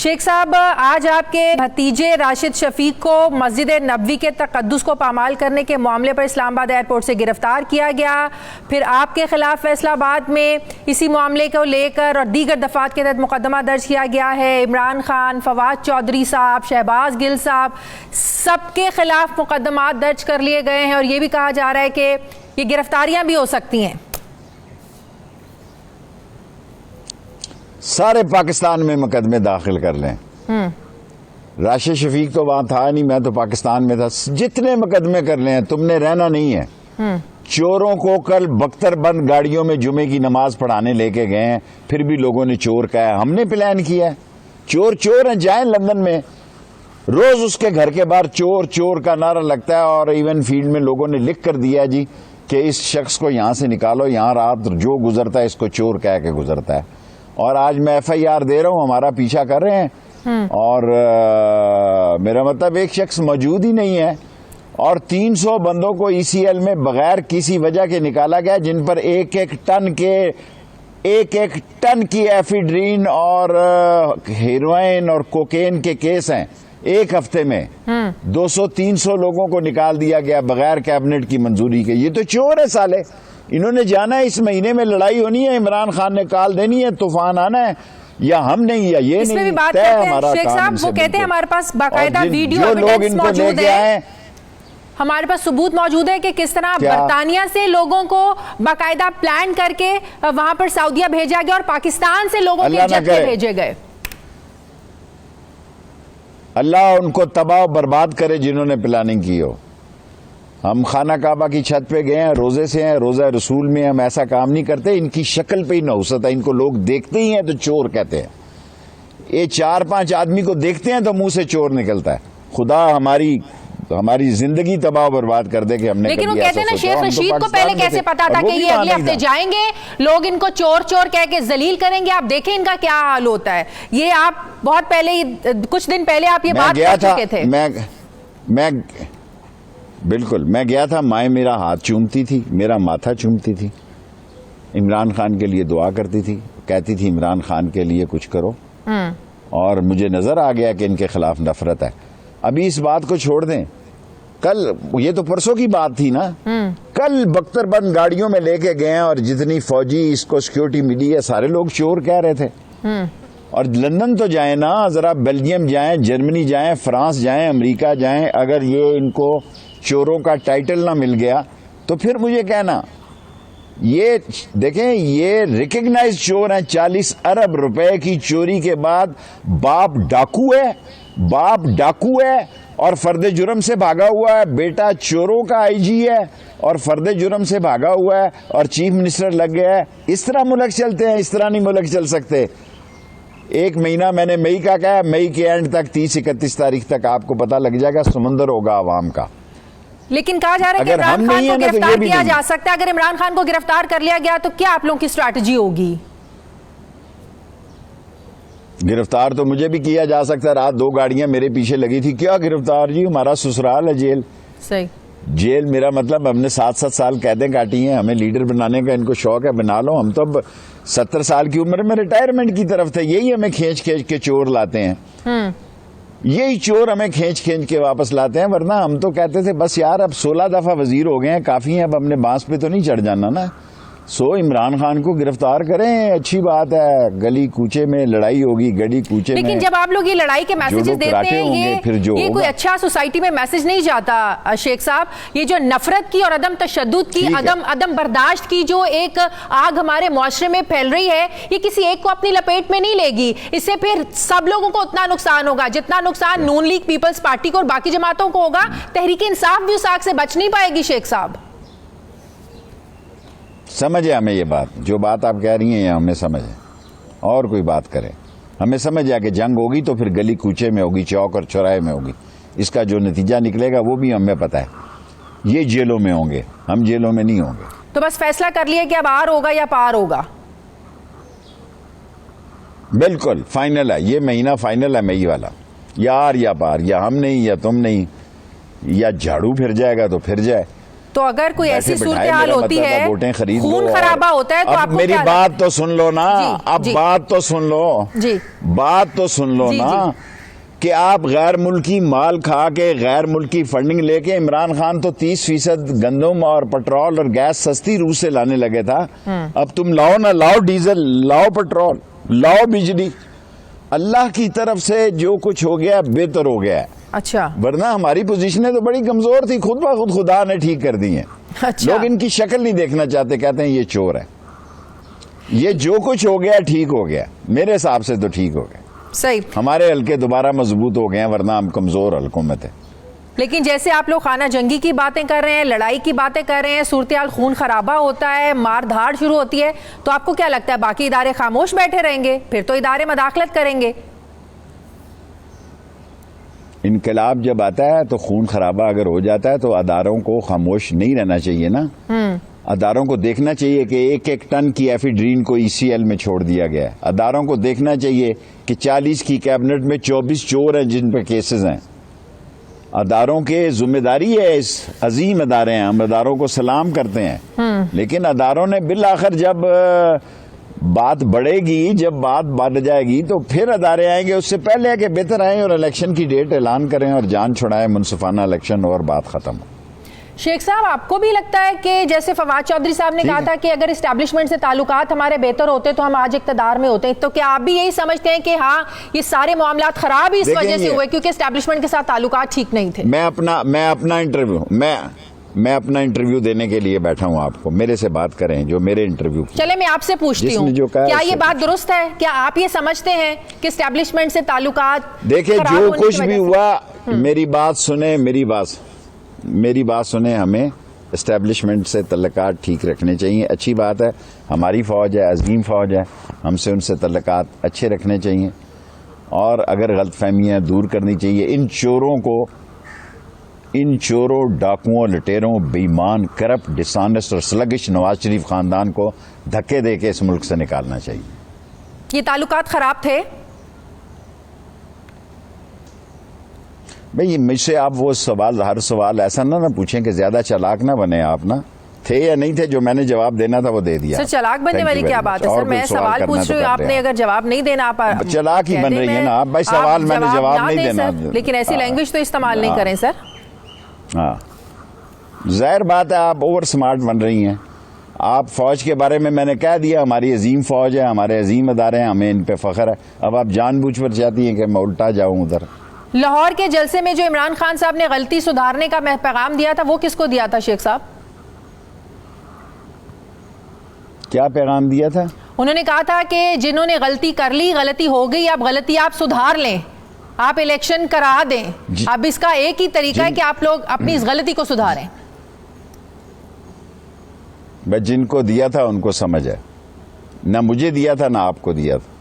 शेख साहब, आज आपके भतीजे राशिद शफीक को मस्जिद नबवी के तकद्दुस को पामाल करने के मामले पर इस्लामाबाद एयरपोर्ट से गिरफ्तार किया गया। फिर आपके खिलाफ फैसलाबाद में इसी मामले को लेकर और दीगर दफात के तहत मुकदमा दर्ज किया गया है। इमरान खान, फवाद चौधरी साहब, शहबाज गिल साहब, सबके खिलाफ मुकदमा दर्ज कर लिए गए हैं और ये भी कहा जा रहा है कि ये गिरफ्तारियां भी हो सकती हैं। सारे पाकिस्तान में मुकदमे दाखिल कर लें। राशिद शफीक तो वहां था नहीं, मैं तो पाकिस्तान में था। जितने मुकदमे कर लें, तुमने रहना नहीं है। चोरों को कल बख्तरबंद गाड़ियों में जुमे की नमाज पढ़ाने लेके गए हैं, फिर भी लोगों ने चोर कहा है। हमने प्लान किया है। चोर चोर हैं, जाएं लंदन में, रोज उसके घर के बाहर चोर चोर का नारा लगता है। और इवन फील्ड में लोगों ने लिख कर दिया जी कि इस शख्स को यहां से निकालो, यहां रात जो गुजरता है इसको चोर कह के गुजरता है। और आज मैं FIR दे रहा हूं, हमारा पीछा कर रहे हैं। और मेरा मतलब एक शख्स मौजूद ही नहीं है। और 300 बंदों को ECL में बगैर किसी वजह के निकाला गया, जिन पर एक एक टन की एफिड्रीन और हेरोइन और कोकेन के केस हैं। एक हफ्ते में 200-300 लोगों को निकाल दिया गया बगैर कैबिनेट की मंजूरी के। ये तो चोर है साले। इन्होंने जाना है इस महीने में लड़ाई होनी है, इमरान खान ने कॉल देनी है, तूफान आना है, या हम नहीं या ये नहीं, तय हमारा शेख साहब वो कहते हैं हमारे पास बाकायदा वीडियो एविडेंस मौजूद है, हमारे पास सबूत मौजूद है कि किस तरह बर्तानिया से लोगों को बाकायदा प्लान करके वहां पर सऊदीया भेजा गया और पाकिस्तान से लोगों के जत्थे भेजे गए। अल्लाह उनको तबाह बर्बाद करे जिन्होंने प्लानिंग की हो। हम खाना काबा की छत पे गए हैं, रोजे से हैं, रोजा रसूल में हम ऐसा काम नहीं करते। इनकी शक्ल पे ही नौसत है, इनको लोग देखते ही हैं तो चोर कहते हैं। ये 4-5 आदमी को देखते हैं तो मुंह से चोर निकलता है। खुदा हमारी जिंदगी तबाह बर्बाद कर दे कि हमने। लेकिन वो कहते हैं ना, शेख रशीद को पहले कैसे पता था कि ये अगले हफ्ते जाएंगे, लोग इनको चोर चोर कह के जलील करेंगे। आप देखें इनका क्या हाल होता है। ये आप बहुत पहले, कुछ दिन पहले आप ये बात कर चुके थे। बिल्कुल, मैं गया था, माए मेरा हाथ चूमती थी, मेरा माथा चूमती थी, इमरान खान के लिए दुआ करती थी, कहती थी इमरान खान के लिए कुछ करो। और मुझे नजर आ गया कि इनके खिलाफ नफरत है। अभी इस बात को छोड़ दें, कल ये तो परसों की बात थी ना, कल बख्तरबंद गाड़ियों में लेके गए हैं और जितनी फौजी इसको सिक्योरिटी मिली है सारे लोग चोर कह रहे थे। और लंदन तो जाए ना, जरा बेल्जियम जाएं, जर्मनी जाएं, फ्रांस जाएं, अमेरिका जाएं। अगर ये इनको चोरों का टाइटल ना मिल गया तो फिर मुझे कहना, ये देखें ये रिकग्नाइज चोर हैं। 40 अरब रुपए की चोरी के बाद बाप डाकू है और फर्द जुर्म से भागा हुआ है। बेटा चोरों का IG है और फर्द जुर्म से भागा हुआ है और चीफ मिनिस्टर लग गया है। इस तरह मुल्क चलते हैं? इस तरह नहीं मुल्क चल सकते। एक महीना मैंने मई का कहा, मई के एंड तक 30-31 तारीख तक आपको पता लग जाएगा, समुंदर होगा आवाम का। लेकिन कहा जा रहा है कि इमरान खान को गिरफ्तार किया जा सकता है। अगर इमरान खान को गिरफ्तार कर लिया गया तो क्या आप लोगों की स्ट्रैटेजी होगी? गिरफ्तार तो मुझे भी किया जा सकता है। रात 2 गाड़ियां मेरे पीछे लगी थी। क्या गिरफ्तार जी? हमारा ससुराल है जेल। सही जेल मेरा मतलब, हमने 7-7 साल कैदें काटी हैं। हमें लीडर बनाने का इनको शौक है, बना लो। हम तो अब 70 साल की उम्र में रिटायरमेंट की तरफ थे। यही हमें खींच के चोर लाते हैं। यही चोर हमें खींच के वापस लाते हैं। वरना हम तो कहते थे बस यार अब 16 दफा वजीर हो गए हैं, काफी है, अब हमने बांस पे तो नहीं चढ़ जाना ना। इमरान खान को गिरफ्तार करें, अच्छी बात है। गली कूचे में लड़ाई होगी, गली कूचे में। लेकिन जब आप लोग ये लड़ाई के मैसेजेस देते हैं, ये कोई अच्छा सोसाइटी में मैसेज नहीं जाता शेख साहब। ये जो नफरत की और अदम तशद्दुद की, अदम बर्दाश्त की जो एक आग हमारे मुआशरे में फैल रही है, ये किसी एक को अपनी लपेट में नहीं लेगी। इससे फिर सब लोगों को उतना नुकसान होगा जितना नुकसान नून लीग पीपल्स पार्टी को और बाकी जमातों को होगा। तहरीक इंसाफ भी उस आग से बच नहीं पाएगी शेख साहब। समझ है हमें ये बात, जो बात आप कह रही हैं हमें समझ है। और कोई बात करें, हमें समझ है कि जंग होगी तो फिर गली कूचे में होगी, चौक और चौराहे में होगी। इसका जो नतीजा निकलेगा वो भी हमें पता है। ये जेलों में होंगे, हम जेलों में नहीं होंगे। तो बस फैसला कर लिया कि अब आर होगा या पार होगा? बिल्कुल फाइनल है, ये महीना फाइनल है मई वाला। या आर या पार, या हम नहीं या तुम नहीं, या झाड़ू फिर जाएगा तो फिर जाए। تو اگر کوئی ایسی صورتحال ہوتی ہے ووٹیں خرید خون خرابہ ہوتا ہے تو آپ کو میری بات تو سن لو نا, اب بات تو سن لو, بات تو سن لو نا کہ آپ غیر ملکی مال کھا کے غیر ملکی فنڈنگ لے کے, عمران خان تو 30% گندم اور پٹرول اور گیس سستی روس سے لانے لگے تھا, اب تم لاؤ نہ لاؤ ڈیزل, لاؤ پٹرول, لاؤ بجلی, اللہ کی طرف سے جو کچھ ہو گیا بہتر ہو گیا ہے. اچھا, ورنہ ہماری پوزیشنیں تو بڑی کمزور تھی, خود بخود خدا نے ٹھیک کر دی ہیں. لوگ ان کی شکل نہیں دیکھنا چاہتے, کہتے ہیں یہ چور ہے. یہ جو کچھ ہو گیا ٹھیک ہو گیا, میرے حساب سے تو ٹھیک ہو گیا. صحیح, ہمارے حلقے دوبارہ مضبوط ہو گئے ہیں, ورنہ ہم کمزور حلقوں میں تھے. لیکن جیسے آپ لوگ خانہ جنگی کی باتیں کر رہے ہیں, لڑائی کی باتیں کر رہے ہیں, صورتحال خون خرابہ ہوتا ہے, مار دھاڑ شروع ہوتی ہے, تو آپ کو کیا لگتا ہے باقی ادارے خاموش بیٹھے رہیں گے؟ پھر تو ادارے مداخلت کریں گے. انقلاب جب آتا ہے تو خون خرابہ اگر ہو جاتا ہے تو اداروں کو خاموش نہیں رہنا چاہیے نا. اداروں کو دیکھنا چاہیے کہ ایک ایک ٹن کی ایفیڈرین کو ای سی ایل میں چھوڑ دیا گیا ہے. اداروں کو دیکھنا چاہیے کہ 40 کی کیبنٹ میں 24 چور ہیں جن پہ کیسز ہیں. اداروں کے ذمہ داری ہے, اس عظیم ادارے ہیں, ہم اداروں کو سلام کرتے ہیں, لیکن اداروں نے بالآخر جب بات بڑھے گی, جب بات بڑھ جائے گی تو پھر ادارے آئیں گے. اس سے پہلے ہے کہ بہتر آئیں اور الیکشن کی ڈیٹ اعلان کریں اور جان چھڑائیں, منصفانہ الیکشن, اور بات ختم. شیخ صاحب, آپ کو بھی لگتا ہے کہ جیسے فواد چودھری صاحب نے کہا تھا کہ اگر اسٹیبلشمنٹ سے تعلقات ہمارے بہتر ہوتے تو ہم آج اقتدار میں ہوتے, تو کیا آپ بھی یہی سمجھتے ہیں کہ ہاں یہ سارے معاملات خراب ہی اس وجہ سے ہوئے کیونکہ اسٹیبلشمنٹ کے ساتھ تعلقات ٹھیک نہیں تھے؟ میں اپنا انٹرویو دینے کے لیے بیٹھا ہوں, آپ کو میرے سے بات کریں جو میرے انٹرویو. چلے میں آپ سے پوچھتی ہوں, کیا یہ بات درست ہے؟ کیا آپ یہ سمجھتے ہیں کہ اسٹیبلشمنٹ سے تعلقات دیکھیں جو کچھ بھی ہوا, میری بات سنیں, میری بات سنیں, ہمیں اسٹیبلشمنٹ سے تعلقات ٹھیک رکھنے چاہیے. اچھی بات ہے, ہماری فوج ہے, عظیم فوج ہے, ہم سے ان سے تعلقات اچھے رکھنے چاہیے, اور اگر غلط فہمیاں دور کرنی چاہیے. ان چوروں, ڈاکوؤں, لٹیروں, بےایمان, کرپٹ, ڈسانسٹ اور سلگش نواز شریف خاندان کو دھکے دے کے اس ملک سے نکالنا چاہیے. یہ تعلقات خراب تھے؟ بھئی مجھ سے آپ وہ سوال, ہر سوال ایسا نہ پوچھیں کہ زیادہ چالاک نہ بنے آپ نا. تھے یا نہیں تھے, جو میں نے جواب دینا تھا وہ دے دیا. سر چالاک بننے والی کیا بات ہے؟ سر میں سوال پوچھ رہی ہوں, آپ نے اگر جواب نہیں دینا, آپ چالاک ہی بن رہی ہے نا آپ. بھائی سوال میں نے جواب نہیں دینا, لیکن ایسی لینگویج تو استعمال نہیں کریں سر. ہاں ظاہر بات ہے, آپ اوور سمارٹ بن رہی ہیں. آپ فوج کے بارے میں نے کہہ دیا, ہماری عظیم فوج ہے, ہمارے عظیم ادارے ہیں, ہمیں ان پہ فخر ہے. اب آپ جان بوجھ کر چاہتی ہیں کہ میں الٹا جاؤں ادھر. لاہور کے جلسے میں جو عمران خان صاحب نے غلطی سدھارنے کا پیغام دیا تھا, وہ کس کو دیا تھا شیخ صاحب؟ کیا پیغام دیا تھا؟ انہوں نے کہا تھا کہ جنہوں نے غلطی کر لی, غلطی ہو گئی, اب غلطی آپ سدھار لیں, آپ الیکشن کرا دیں. اب اس کا ایک ہی طریقہ ہے کہ آپ لوگ اپنی اس غلطی کو سدھاریں. میں جن کو دیا تھا ان کو سمجھ ہے, نہ مجھے دیا تھا نہ آپ کو دیا تھا.